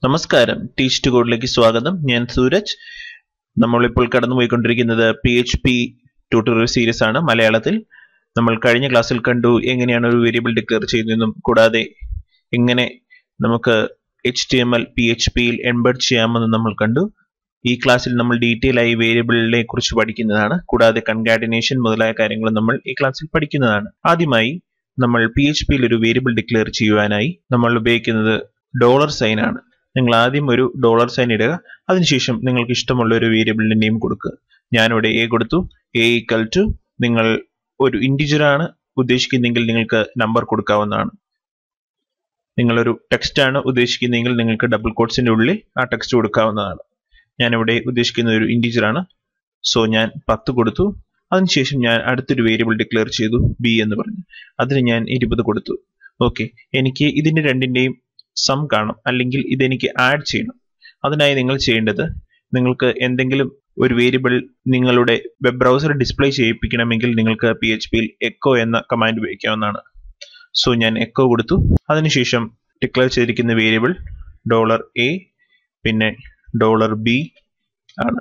നമസ്കാരം, teach to കോഡിലേക്ക് സ്വാഗതം. ഞാൻ സൂരജ്. നമ്മളിപ്പോൾ കടന്നുപോയിക്കൊണ്ടിരിക്കുന്നത് PHP ട്യൂട്ടോറിയൽ സീരീസ് ആണ്. മലയാളത്തിൽ നമ്മൾ കഴിഞ്ഞ ക്ലാസ്സിൽ കണ്ടു എങ്ങനെയാണ് ഒരു വേരിയബിൾ ഡിക്ലെയർ ചെയ്യുന്നതെന്നും കൂടാതെ എങ്ങനെ നമുക്ക് HTML PHPയിൽ എംബഡ് ചെയ്യാമെന്നും നമ്മൾ കണ്ടു. ഈ ക്ലാസ്സിൽ നമ്മൾ ഡീറ്റെയിൽ ആയി വേരിയബിളിനെ കുറിച്ച് പഠിക്കുന്നതാണ്. കൂടാതെ കൺകാറ്റിനേഷൻ മുതലായ കാര്യങ്ങൾ നമ്മൾ ഈ ക്ലാസ്സിൽ പഠിക്കുന്നതാണ്. ആദ്യമായി നമ്മൾ PHPയിൽ ഒരു വേരിയബിൾ ഡിക്ലെയർ ചെയ്യുവാനായി നമ്മൾ ഉപയോഗിക്കുന്നത് $സൈൻ ആണ്. നിങ്ങൾ ആദ്യം ഒരു $സൈൻ ഇടുക. അതിനുശേഷം നിങ്ങൾക്ക് ഇഷ്ടമുള്ള ഒരു വേരിയബിളിന്റെ നെയിം കൊടുക്കുക. ഞാനിവിടെ A കൊടുത്തു. A ഈക്വൽ ടു, നിങ്ങൾ ഒരു ഇൻറ്റിജർ ആണ് ഉദ്ദേശിക്കുന്നതെങ്കിൽ നിങ്ങൾക്ക് നമ്പർ കൊടുക്കാവുന്നതാണ്. നിങ്ങളൊരു ടെക്സ്റ്റ് ആണ് ഉദ്ദേശിക്കുന്നതെങ്കിൽ നിങ്ങൾക്ക് ഡബിൾ കോട്ട്സിന്റെ ഉള്ളിൽ ആ ടെക്സ്റ്റ് കൊടുക്കാവുന്നതാണ്. ഞാനിവിടെ ഉദ്ദേശിക്കുന്ന ഒരു ഇൻറ്റിജർ ആണ്. സോ ഞാൻ 10 കൊടുത്തു. അതിനുശേഷം ഞാൻ അടുത്തൊരു വേരിയബിൾ ഡിക്ലെയർ ചെയ്തു, B എന്ന് പറഞ്ഞു. അതിന് ഞാൻ 20 കൊടുത്തു. ഓക്കെ, എനിക്ക് ഇതിന്റെ രണ്ടിന്റെയും സം കാണും, അല്ലെങ്കിൽ ഇതെനിക്ക് ആഡ് ചെയ്യണം. അതിനായി നിങ്ങൾ ചെയ്യേണ്ടത്, നിങ്ങൾക്ക് എന്തെങ്കിലും ഒരു വേരിയബിൾ നിങ്ങളുടെ വെബ് ബ്രൗസർ ഡിസ്പ്ലേ ചെയ്യിപ്പിക്കണമെങ്കിൽ നിങ്ങൾക്ക് PHPയിൽ എക്കോ എന്ന കമാൻഡ് ഉപയോഗിക്കാവുന്നതാണ്. സോ ഞാൻ എക്കോ കൊടുത്തു. അതിനുശേഷം ഡിക്ലെയർ ചെയ്തിരിക്കുന്ന വേരിയബിൾ $A പിന്നെ $B ആണ്.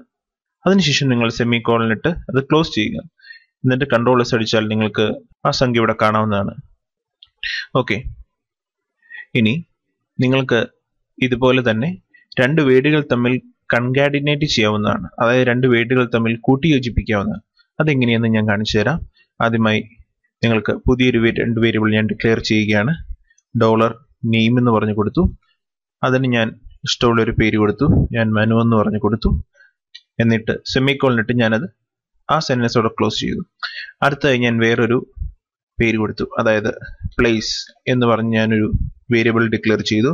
അതിനുശേഷം നിങ്ങൾ സെമിക്കോളൻ ഇട്ട് അത് ക്ലോസ് ചെയ്യുക. എന്നിട്ട് Ctrl+S അടിച്ചാൽ നിങ്ങൾക്ക് ആ സംഖ്യ ഇവിടെ കാണാവുന്നതാണ്. ഓക്കെ, ഇനി നിങ്ങൾക്ക് ഇതുപോലെ തന്നെ രണ്ട് വേർഡുകൾ തമ്മിൽ കൺകാറ്റിനേറ്റ് ചെയ്യാവുന്നതാണ്. അതായത് രണ്ട് വേർഡുകൾ തമ്മിൽ കൂട്ടിയോജിപ്പിക്കാവുന്നതാണ്. അതെങ്ങനെയെന്ന് ഞാൻ കാണിച്ചു തരാം. ആദ്യമായി നിങ്ങൾക്ക് പുതിയൊരു രണ്ട് വേരിയബിൾ ഞാൻ ഡിക്ലെയർ ചെയ്യുകയാണ്. $name എന്ന് പറഞ്ഞു കൊടുത്തു. അതിന് ഞാൻ ഇഷ്ടമുള്ളൊരു പേര് കൊടുത്തു. ഞാൻ മനു എന്ന് പറഞ്ഞു കൊടുത്തു. എന്നിട്ട് സെമിക്കോളൻ ഇട്ട് ഞാനത് ആ സെന്റൻസോടെ ക്ലോസ് ചെയ്തു. അടുത്തതായി ഞാൻ വേറൊരു പേര് കൊടുത്തു. അതായത് പ്ലേസ് എന്ന് പറഞ്ഞ് ഞാനൊരു വേരിയബിൾ ഡിക്ലെയർ ചെയ്തു.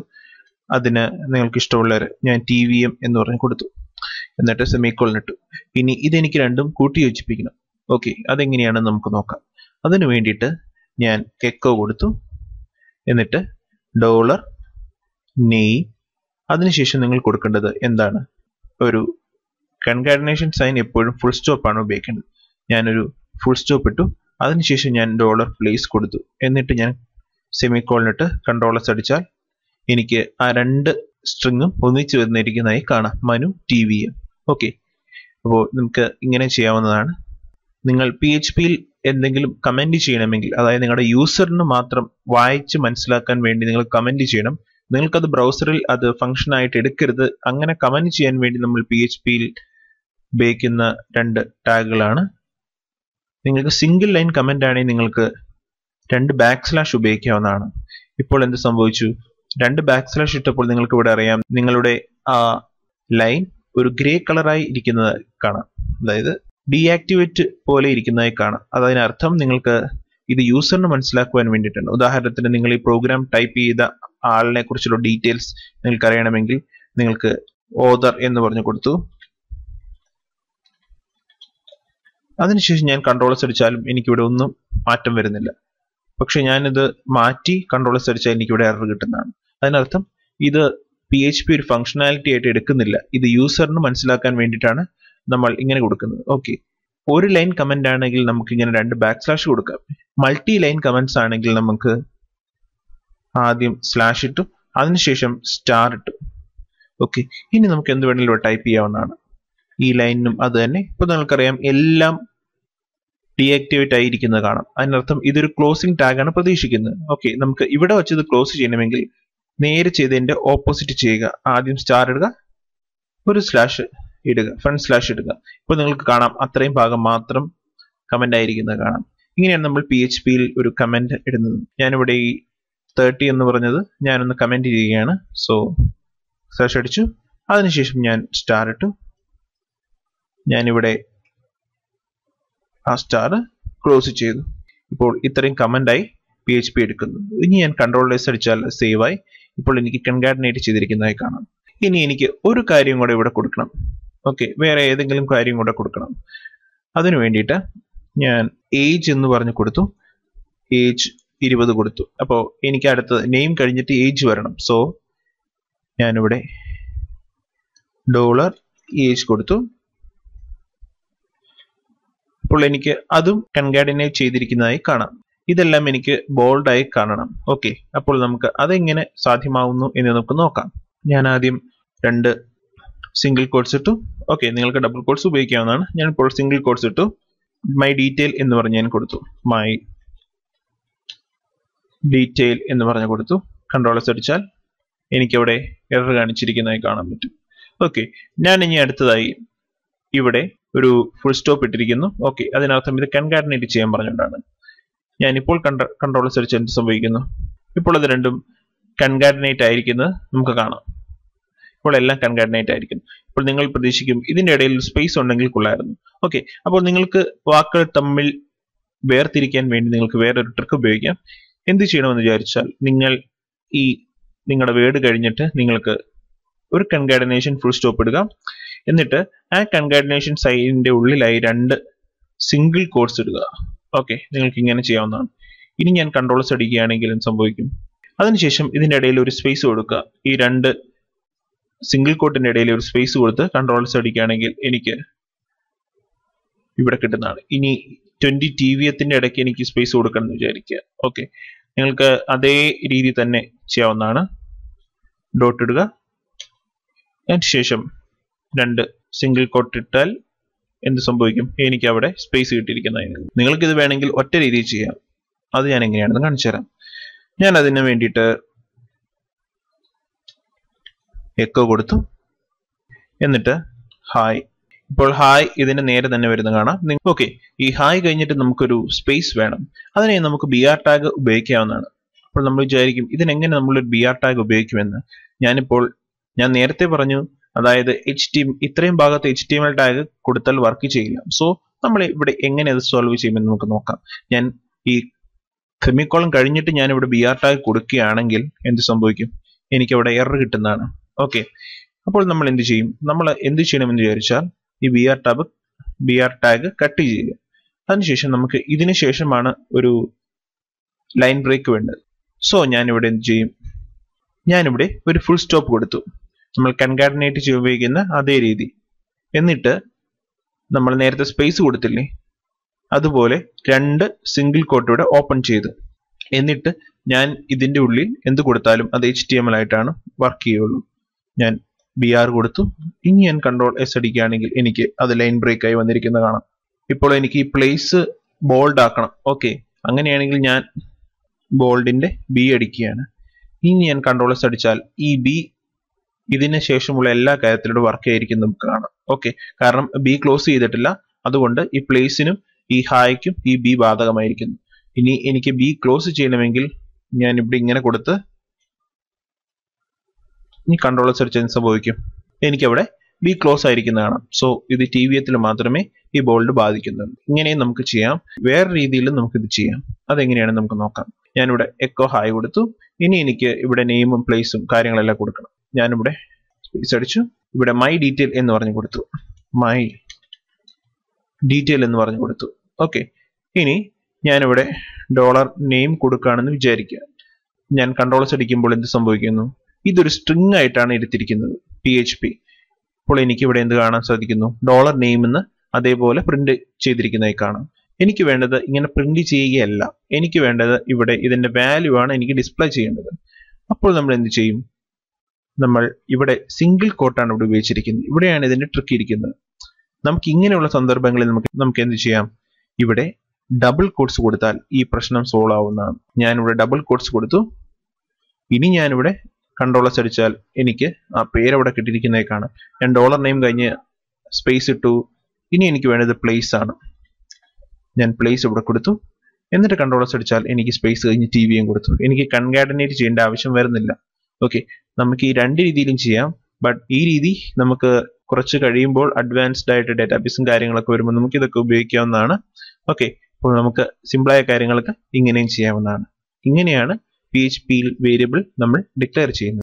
അതിന് നിങ്ങൾക്ക് ഇഷ്ടമുള്ള ഞാൻ TVM എന്ന് പറഞ്ഞു കൊടുത്തു. എന്നിട്ട് സെമിക്കോളൻ ഇട്ടു. ഇനി ഇതെനിക്ക് രണ്ടും കൂട്ടിയോജിപ്പിക്കണം. ഓക്കെ, അതെങ്ങനെയാണെന്ന് നമുക്ക് നോക്കാം. അതിനു വേണ്ടിയിട്ട് ഞാൻ എക്കോ കൊടുത്തു. എന്നിട്ട് $name. അതിനുശേഷം നിങ്ങൾ കൊടുക്കേണ്ടത് എന്താണ്? ഒരു കൺകാറ്റിനേഷൻ സൈൻ എപ്പോഴും ഫുൾ സ്റ്റോപ്പ് ആണ് ഉപയോഗിക്കേണ്ടത്. ഞാനൊരു ഫുൾ സ്റ്റോപ്പ് ഇട്ടു. അതിനുശേഷം ഞാൻ $place കൊടുത്തു. എന്നിട്ട് ഞാൻ സെമിക്കോളൻ ഇട്ട് Ctrl+S അടിച്ചാൽ എനിക്ക് ആ രണ്ട് സ്ട്രിങ്ങും ഒന്നിച്ചു വന്നിരിക്കുന്നതായി കാണാം, മനു TVM. ഓക്കെ, അപ്പോൾ നമുക്ക് ഇങ്ങനെ ചെയ്യാവുന്നതാണ്. നിങ്ങൾ PHPയിൽ എന്തെങ്കിലും കമന്റ് ചെയ്യണമെങ്കിൽ, അതായത് നിങ്ങളുടെ യൂസറിന് മാത്രം വായിച്ച് മനസ്സിലാക്കാൻ വേണ്ടി നിങ്ങൾ കമന്റ് ചെയ്യണം. നിങ്ങൾക്കത് ബ്രൗസറിൽ അത് ഫംഗ്ഷൻ ആയിട്ട് എടുക്കരുത്. അങ്ങനെ കമന്റ് ചെയ്യാൻ വേണ്ടി നമ്മൾ PHPയിൽ ഉപയോഗിക്കുന്ന രണ്ട് ടാഗുകളാണ്. നിങ്ങൾക്ക് സിംഗിൾ ലൈൻ കമന്റ് ആണെങ്കിൽ നിങ്ങൾക്ക് രണ്ട് \/ ഉപയോഗിക്കാവുന്നതാണ്. ഇപ്പോൾ എന്ത് സംഭവിച്ചു? രണ്ട് \/ ഇട്ടപ്പോൾ നിങ്ങൾക്ക് ഇവിടെ അറിയാം, നിങ്ങളുടെ ആ ലൈൻ ഒരു ഗ്രേ കളറായി ഇരിക്കുന്നത് കാണാം. അതായത് ഡീആക്ടിവേറ്റ് പോലെ ഇരിക്കുന്നതായി കാണാം. അതിനർത്ഥം നിങ്ങൾക്ക് ഇത് യൂസറിന് മനസ്സിലാക്കുവാൻ വേണ്ടിയിട്ടാണ്. ഉദാഹരണത്തിന് നിങ്ങൾ ഈ പ്രോഗ്രാം ടൈപ്പ് ചെയ്ത ആളിനെ കുറിച്ചുള്ള ഡീറ്റെയിൽസ് നിങ്ങൾക്ക് അറിയണമെങ്കിൽ നിങ്ങൾക്ക് ഓതർ എന്ന് പറഞ്ഞു കൊടുത്തു. അതിനുശേഷം ഞാൻ Ctrl+S അടിച്ചാലും എനിക്കിവിടെ ഒന്നും മാറ്റം വരുന്നില്ല. പക്ഷെ ഞാനിത് മാറ്റി Ctrl+S അടിച്ചാൽ എനിക്കിവിടെ എറർ കിട്ടുന്നതാണ്. അതിനർത്ഥം ഇത് PHP ഒരു ഫംഗ്ഷനാലിറ്റി ആയിട്ട് എടുക്കുന്നില്ല. ഇത് യൂസറിന് മനസ്സിലാക്കാൻ വേണ്ടിയിട്ടാണ് നമ്മൾ ഇങ്ങനെ കൊടുക്കുന്നത്. ഓക്കെ, ഒരു ലൈൻ കമന്റ് ആണെങ്കിൽ നമുക്ക് ഇങ്ങനെ രണ്ട് \/ കൊടുക്കാം. മൾട്ടി ലൈൻ കമന്റ്സ് ആണെങ്കിൽ നമുക്ക് ആദ്യം സ്ലാഷ് ഇട്ടു, അതിനുശേഷം സ്റ്റാർ ഇട്ടു. ഓക്കെ, ഇനി നമുക്ക് എന്ത് വേണമെങ്കിലും ടൈപ്പ് ചെയ്യാവുന്നതാണ്. ഈ ലൈനിനും അത് തന്നെ. ഇപ്പൊ നിങ്ങൾക്കറിയാം എല്ലാം ഡീആക്ടിവേറ്റ് ആയിരിക്കുന്നത് കാണാം. അതിനർത്ഥം ഇതൊരു ക്ലോസിംഗ് ടാഗാണ് പ്രതീക്ഷിക്കുന്നത്. ഓക്കെ, നമുക്ക് ഇവിടെ വെച്ച് ഇത് ക്ലോസ് ചെയ്യണമെങ്കിൽ നേരെ ചെയ്തതിന്റെ ഓപ്പോസിറ്റ് ചെയ്യുക. ആദ്യം സ്റ്റാർ ഇടുക, ഒരു സ്ലാഷ് ഇടുക, ഫ്രണ്ട് സ്ലാഷ് ഇടുക. ഇപ്പോൾ നിങ്ങൾക്ക് കാണാം അത്രയും ഭാഗം മാത്രം കമന്റ് ആയിരിക്കുന്നത് കാണാം. ഇങ്ങനെയാണ് നമ്മൾ PHPയിൽ ഒരു കമന്റ് ഇടുന്നത്. ഞാനിവിടെ ഈ 30 എന്ന് പറഞ്ഞത് ഞാനൊന്ന് കമന്റ് ചെയ്യുകയാണ്. സോ സ്ലാഷ് അടിച്ചു, അതിനുശേഷം ഞാൻ സ്റ്റാർ ഇട്ടു. ഞാനിവിടെ ആ സ്റ്റാർ ക്ലോസ് ചെയ്തു. ഇപ്പോൾ ഇത്രയും കമന്റായി PHP എടുക്കുന്നു. ഇനി ഞാൻ Ctrl+S അടിച്ചാൽ സേവ് ആയി. ഇപ്പോൾ എനിക്ക് കൺകാറ്റിനേറ്റ് ചെയ്തിരിക്കുന്നതായി കാണാം. ഇനി എനിക്ക് ഒരു കാര്യം കൂടെ ഇവിടെ കൊടുക്കണം. ഓക്കെ, വേറെ ഏതെങ്കിലും കാര്യം കൂടെ കൊടുക്കണം. അതിനു വേണ്ടിയിട്ട് ഞാൻ ഏജ് എന്ന് പറഞ്ഞു കൊടുത്തു. ഏജ് 20 കൊടുത്തു. അപ്പോൾ എനിക്ക് അടുത്തത് നെയിം കഴിഞ്ഞിട്ട് ഏജ് വരണം. സോ ഞാനിവിടെ $age കൊടുത്തു. അപ്പോൾ എനിക്ക് അതും കൺകാറ്റിനേറ്റ് ചെയ്തിരിക്കുന്നതായി കാണാം. ഇതെല്ലാം എനിക്ക് ബോൾഡായി കാണണം. ഓക്കെ, അപ്പോൾ നമുക്ക് അതെങ്ങനെ സാധ്യമാവുന്നു എന്ന് നമുക്ക് നോക്കാം. ഞാൻ ആദ്യം 2 സിംഗിൾ കോട്ട്സ് ഇട്ടു. ഓക്കെ, നിങ്ങൾക്ക് ഡബിൾ കോട്ട്സ് ഉപയോഗിക്കാവുന്നതാണ്. ഞാൻ ഇപ്പോൾ സിംഗിൾ കോട്ട്സ് ഇട്ടു. മൈ ഡീറ്റെയിൽ എന്ന് പറഞ്ഞ് ഞാൻ കൊടുത്തു. മൈ ഡീറ്റെയിൽ എന്ന് പറഞ്ഞ് കൊടുത്തു. കൺട്രോൾ അടിച്ചാൽ എനിക്കവിടെ എറർ കാണിച്ചിരിക്കുന്നതായി കാണാൻ പറ്റും. ഓക്കെ, ഞാൻ ഇനി അടുത്തതായി ഇവിടെ ഒരു ഫുൾ സ്റ്റോപ്പ് ഇട്ടിരിക്കുന്നു. ഓക്കെ, അതിനർത്ഥം ഇത് കൺകാറ്റനേറ്റ് ചെയ്യാൻ പറഞ്ഞുകൊണ്ടാണ്. ഞാനിപ്പോൾ കൺട്രോൾ അടിച്ച് എന്ത് സംഭവിക്കുന്നു? ഇപ്പോൾ അത് രണ്ടും കൺകാറ്റനേറ്റ് ആയിരിക്കുന്നത് നമുക്ക് കാണാം. ഇപ്പോൾ എല്ലാം കൺകാറ്റനേറ്റ് ആയിരിക്കുന്നു. ഇപ്പോൾ നിങ്ങൾ പ്രതീക്ഷിക്കും ഇതിന്റെ ഇടയിൽ സ്പേസ് ഉണ്ടെങ്കിൽ കൊള്ളായിരുന്നു. ഓക്കെ, അപ്പോൾ നിങ്ങൾക്ക് വാക്കുകൾ തമ്മിൽ വേർതിരിക്കാൻ വേണ്ടി നിങ്ങൾക്ക് വേറൊരു ട്രിക്ക് ഉപയോഗിക്കാം. എന്ത് ചെയ്യണമെന്ന് വിചാരിച്ചാൽ നിങ്ങളുടെ വേർഡ് കഴിഞ്ഞിട്ട് നിങ്ങൾക്ക് ഒരു കൺകാറ്റനേഷൻ ഫുൾ സ്റ്റോപ്പ് ഇടുക. എന്നിട്ട് ആ കൺകാറ്റനേഷൻ സൈഡിന്റെ ഉള്ളിലായി 2 സിംഗിൾ കോട്ട്സ് ഇടുക. ഓക്കെ, നിങ്ങൾക്ക് ഇങ്ങനെ ചെയ്യാവുന്നതാണ്. ഇനി ഞാൻ കൺട്രോൾ അടിക്കുകയാണെങ്കിൽ എന്ത് സംഭവിക്കും? അതിനുശേഷം ഇതിന്റെ ഇടയിൽ ഒരു സ്പേസ് കൊടുക്കുക. ഈ 2 സിംഗിൾ കോട്ടിന്റെ ഇടയിൽ ഒരു സ്പേസ് കൊടുത്ത് കൺട്രോൾ അടിക്കുകയാണെങ്കിൽ എനിക്ക് ഇവിടെ കിട്ടുന്നതാണ്. ഇനി 20 TVയത്തിന്റെ ഇടയ്ക്ക് എനിക്ക് സ്പേസ് കൊടുക്കണം എന്ന് വിചാരിക്കുക. ഓക്കെ, നിങ്ങൾക്ക് അതേ രീതി തന്നെ ചെയ്യാവുന്നതാണ്. ഡോട്ട് ഇടുക. അതിനുശേഷം 2 സിംഗിൾ കോട്ട് ഇട്ടാൽ എന്ത് സംഭവിക്കും? എനിക്ക് അവിടെ സ്പേസ് കിട്ടിയിരിക്കുന്നതായിരുന്നു. നിങ്ങൾക്കിത് വേണമെങ്കിൽ ഒറ്റ രീതിയിൽ ചെയ്യാം. അത് ഞാൻ എങ്ങനെയാണെന്ന് കാണിച്ചു തരാം. ഞാൻ അതിന് വേണ്ടിയിട്ട് എക്കോ കൊടുത്തു. എന്നിട്ട് ഹായ്. ഇപ്പോൾ ഹായ് ഇതിന് നേരെ തന്നെ വരുന്ന കാണാം. ഓക്കെ, ഈ ഹായ് കഴിഞ്ഞിട്ട് നമുക്കൊരു സ്പേസ് വേണം. അതിനെ നമുക്ക് BR ടാഗ് ഉപയോഗിക്കാവുന്നതാണ്. അപ്പോൾ നമ്മൾ വിചാരിക്കും ഇതിനെങ്ങനെ നമ്മളൊരു BR ടാഗ് ഉപയോഗിക്കുമെന്ന്. ഞാൻ നേരത്തെ പറഞ്ഞു, അതായത് ഇത്രയും ഭാഗത്ത് HTML ടാഗ് കൊടുത്താൽ വർക്ക് ചെയ്യില്ല. സോ നമ്മൾ ഇവിടെ എങ്ങനെ അത് സോൾവ് ചെയ്യുമെന്ന് നമുക്ക് നോക്കാം. ഞാൻ ഈ സെമിക്കോളൻ കഴിഞ്ഞിട്ട് ഞാൻ ഇവിടെ BR ടാഗ് കൊടുക്കുകയാണെങ്കിൽ എന്ത് സംഭവിക്കും? എനിക്കവിടെ എറർ കിട്ടുന്നതാണ്. ഓക്കെ, അപ്പോൾ നമ്മൾ എന്ത് ചെയ്യും? നമ്മൾ എന്ത് ചെയ്യണമെന്ന് വിചാരിച്ചാൽ ഈ BR ടാഗ് കട്ട് ചെയ്യുക. അതിനുശേഷം നമുക്ക് ഇതിന് ശേഷമാണ് ഒരു ലൈൻ ബ്രേക്ക് വേണ്ടത്. സോ ഞാനിവിടെ എന്ത് ചെയ്യും? ഞാനിവിടെ ഒരു ഫുൾ സ്റ്റോപ്പ് കൊടുത്തു. നമ്മൾ കൺകാറ്റനേറ്റ് ചെയ്യാൻ ഉപയോഗിക്കുന്ന അതേ രീതി. എന്നിട്ട് നമ്മൾ നേരത്തെ സ്പേസ് കൊടുത്തില്ലേ, അതുപോലെ 2 സിംഗിൾ കോട്ട് ഇവിടെ ഓപ്പൺ ചെയ്തു. എന്നിട്ട് ഞാൻ ഇതിന്റെ ഉള്ളിൽ എന്ത് കൊടുത്താലും അത് HTML ആയിട്ടാണ് വർക്ക് ചെയ്യുള്ളൂ. ഞാൻ BR കൊടുത്തു. ഇനി ഞാൻ കൺട്രോൾ S അടിക്കുകയാണെങ്കിൽ എനിക്ക് അത് ലൈൻ ബ്രേക്ക് ആയി വന്നിരിക്കുന്നത് കാണാം. ഇപ്പോൾ എനിക്ക് ഈ പ്ലേസ് ബോൾഡ് ആക്കണം. ഓക്കെ, അങ്ങനെയാണെങ്കിൽ ഞാൻ ബോൾഡിന്റെ B അടിക്കുകയാണ്. ഇനി ഞാൻ കൺട്രോൾ S അടിച്ചാൽ ഈ B ഇതിന് ശേഷമുള്ള എല്ലാ കാര്യത്തിലും വർക്ക് ആയിരിക്കും നമുക്ക് കാണാം. ഓക്കെ, കാരണം B ക്ലോസ് ചെയ്തിട്ടില്ല. അതുകൊണ്ട് ഈ പ്ലേസിനും ഈ ഹായ്ക്കും ഈ B ബാധകമായിരിക്കുന്നു. ഇനി എനിക്ക് B ക്ലോസ് ചെയ്യണമെങ്കിൽ ഞാൻ ഇവിടെ ഇങ്ങനെ കൊടുത്ത് ഈ കൺട്രോൾ അടിച്ച് എന്ത് സംഭവിക്കും? എനിക്കവിടെ B ക്ലോസ് ആയിരിക്കുന്നതാണ്. സോ ഇത് TVയത്തിൽ മാത്രമേ ഈ ബോൾഡ് ബാധിക്കുന്നുള്ളൂ. ഇങ്ങനെയും നമുക്ക് ചെയ്യാം. വേറെ രീതിയിലും നമുക്കിത് ചെയ്യാം. അതെങ്ങനെയാണെന്ന് നമുക്ക് നോക്കാം. ഞാനിവിടെ എക്കോ ഹായ് കൊടുത്തു. ഇനി എനിക്ക് ഇവിടെ നെയിമും പ്ലേസും കാര്യങ്ങളെല്ലാം കൊടുക്കണം. ഞാനിവിടെ സ്പേസ് അടിച്ചു. ഇവിടെ മൈ ഡീറ്റെയിൽ എന്ന് പറഞ്ഞു കൊടുത്തു. മൈ ഡീറ്റെയിൽ എന്ന് പറഞ്ഞു കൊടുത്തു. ഓക്കെ, ഇനി ഞാനിവിടെ $നെയിം കൊടുക്കുകയാണെന്ന് വിചാരിക്കുക. ഞാൻ കൺട്രോൾ അടിക്കുമ്പോൾ എന്ത് സംഭവിക്കുന്നു? ഇതൊരു സ്ട്രിങ് ആയിട്ടാണ് എടുത്തിരിക്കുന്നത്, PHP. അപ്പോൾ എനിക്ക് ഇവിടെ എന്ത് കാണാൻ സാധിക്കുന്നു? $നെയിം എന്ന് അതേപോലെ പ്രിന്റ് ചെയ്തിരിക്കുന്നതായി കാണാം. എനിക്ക് വേണ്ടത് ഇങ്ങനെ പ്രിന്റ് ചെയ്യുകയല്ല. എനിക്ക് വേണ്ടത് ഇവിടെ ഇതിന്റെ വാല്യൂ ആണ് എനിക്ക് ഡിസ്പ്ലേ ചെയ്യേണ്ടത്. അപ്പോൾ നമ്മൾ എന്ത് ചെയ്യും? നമ്മൾ ഇവിടെ സിംഗിൾ കോട്ടാണ് ഇവിടെ ഉപയോഗിച്ചിരിക്കുന്നത്. ഇവിടെയാണ് ഇതിന്റെ ട്രിക്ക് ഇരിക്കുന്നത്. നമുക്ക് ഇങ്ങനെയുള്ള സന്ദർഭങ്ങളിൽ നമുക്ക് എന്ത് ചെയ്യാം? ഇവിടെ ഡബിൾ കോട്ട്സ് കൊടുത്താൽ ഈ പ്രശ്നം സോൾവ് ആവുന്നതാണ്. ഞാനിവിടെ ഡബിൾ കോട്ട്സ് കൊടുത്തു. ഇനി ഞാനിവിടെ കൺട്രോൾ S അടിച്ചാൽ എനിക്ക് ആ പേര് അവിടെ കിട്ടിയിരിക്കുന്നതായി കാണാം. ഞാൻ $നെയിം കഴിഞ്ഞ് സ്പേസ് ഇട്ടു. ഇനി എനിക്ക് വേണ്ടത് പ്ലേസ് ആണ്. ഞാൻ പ്ലേസ് ഇവിടെ കൊടുത്തു. എന്നിട്ട് കൺട്രോൾ S അടിച്ചാൽ എനിക്ക് സ്പേസ് കഴിഞ്ഞ് TVയും കൊടുത്തു. എനിക്ക് കൺകാറ്റനേറ്റ് ചെയ്യേണ്ട ആവശ്യം വരുന്നില്ല. ഓക്കെ, നമുക്ക് ഈ 2 രീതിയിലും ചെയ്യാം. ബട്ട് ഈ രീതി നമുക്ക് കുറച്ച് കഴിയുമ്പോൾ അഡ്വാൻസ്ഡ് ആയിട്ട് ഡാറ്റാബേസും കാര്യങ്ങളൊക്കെ വരുമ്പോൾ നമുക്ക് ഇതൊക്കെ ഉപയോഗിക്കാവുന്നതാണ്. ഓക്കെ, അപ്പോൾ നമുക്ക് സിമ്പിളായ കാര്യങ്ങളൊക്കെ ഇങ്ങനെയും ചെയ്യാവുന്നതാണ്. ഇങ്ങനെയാണ് PHP വേരിയബിൾ നമ്മൾ ഡിക്ലെയർ ചെയ്യുന്നത്.